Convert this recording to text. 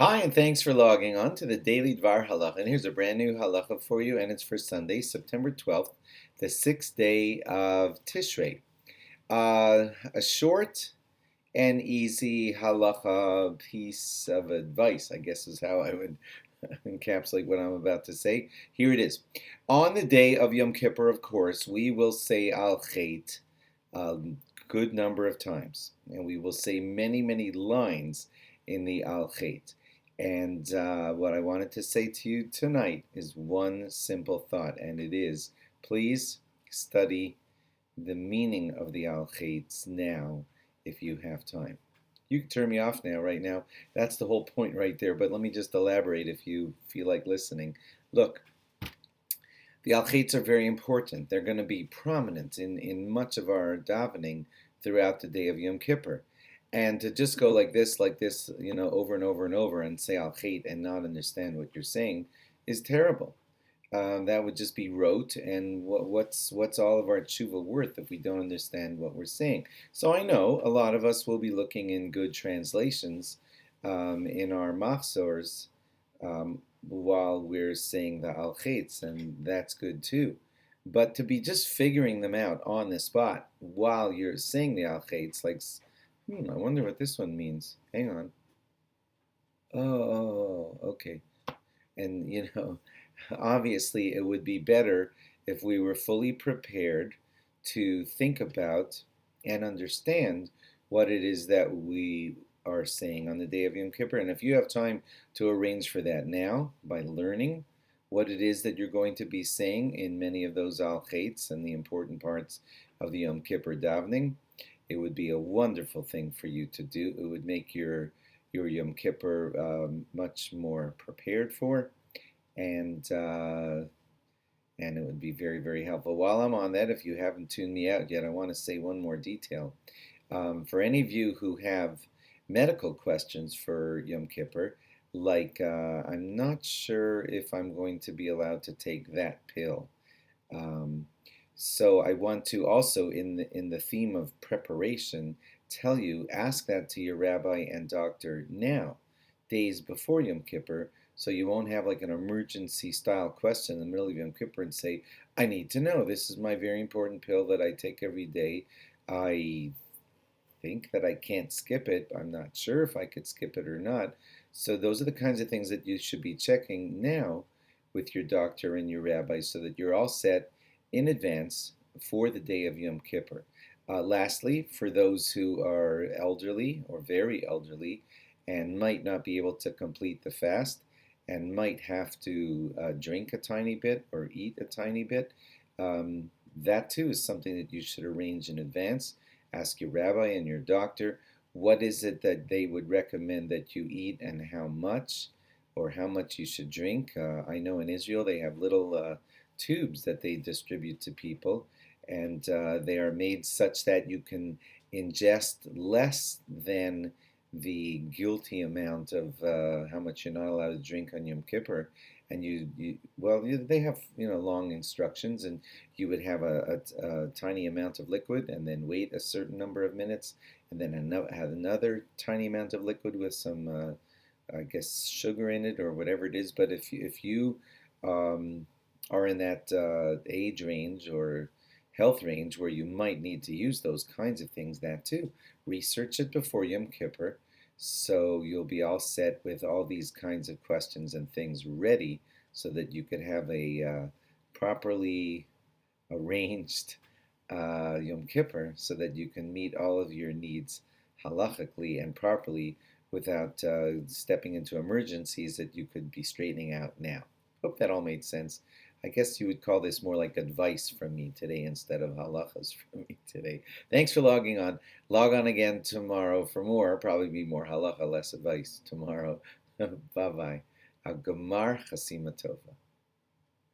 Hi, and thanks for logging on to the Daily DVAR Halacha. And here's a brand new halacha for you, and it's for Sunday, September 12th, the sixth day of Tishrei. A short and easy halacha piece of advice, I guess is how I would encapsulate what I'm about to say. Here it is. On the day of Yom Kippur, of course, we will say Alkaits a good number of times, and we will say many, many lines in the Alkaits. And what I wanted to say to you tonight is one simple thought, and it is please study the meaning of the Alkaits now if you have time. You can turn me off now, right now. That's the whole point right there, but let me just elaborate if you feel like listening. Look, the Alkaits are very important. They're going to be prominent in much of our davening throughout the day of Yom Kippur. And to just go like this, over and over and over and say Alkait and not understand what you're saying is terrible. That would just be rote, and what's all of our tshuva worth if we don't understand what we're saying? So I know a lot of us will be looking in good translations in our machzors while we're saying the Alkaits, and that's good too. But to be just figuring them out on the spot while you're saying the Alkaits, like, I wonder what this one means. Hang on. Oh, okay. And, obviously it would be better if we were fully prepared to think about and understand what it is that we are saying on the day of Yom Kippur. And if you have time to arrange for that now by learning what it is that you're going to be saying in many of those Alkaits and the important parts of the Yom Kippur davening, it would be a wonderful thing for you to do. It would make your Yom Kippur much more prepared for, and it would be very, very helpful. While I'm on that, if you haven't tuned me out yet, I want to say one more detail. For any of you who have medical questions for Yom Kippur, like I'm not sure if I'm going to be allowed to take that pill. So I want to also, in the theme of preparation, tell you, ask that to your rabbi and doctor now, days before Yom Kippur, so you won't have like an emergency style question in the middle of Yom Kippur and say, I need to know, this is my very important pill that I take every day. I think that I can't skip it. I'm not sure if I could skip it or not. So those are the kinds of things that you should be checking now with your doctor and your rabbi so that you're all set in advance for the day of Yom Kippur. Lastly, for those who are elderly or very elderly and might not be able to complete the fast and might have to drink a tiny bit or eat a tiny bit, that too is something that you should arrange in advance. Ask your rabbi and your doctor what is it that they would recommend that you eat and how much, or how much you should drink. I know in Israel they have little tubes that they distribute to people, and they are made such that you can ingest less than the guilty amount of how much you're not allowed to drink on Yom Kippur. And they have long instructions, and you would have a tiny amount of liquid, and then wait a certain number of minutes, and then have another tiny amount of liquid with some, I guess, sugar in it or whatever it is. But if you are in that age range or health range where you might need to use those kinds of things, that too, research it before Yom Kippur, so you'll be all set with all these kinds of questions and things ready so that you could have a properly arranged Yom Kippur so that you can meet all of your needs halachically and properly without stepping into emergencies that you could be straightening out now. Hope that all made sense. I guess you would call this more like advice from me today instead of halachas from me today. Thanks for logging on. Log on again tomorrow for more. Probably be more halacha, less advice tomorrow. Bye bye. A Gemar Chasima Tova.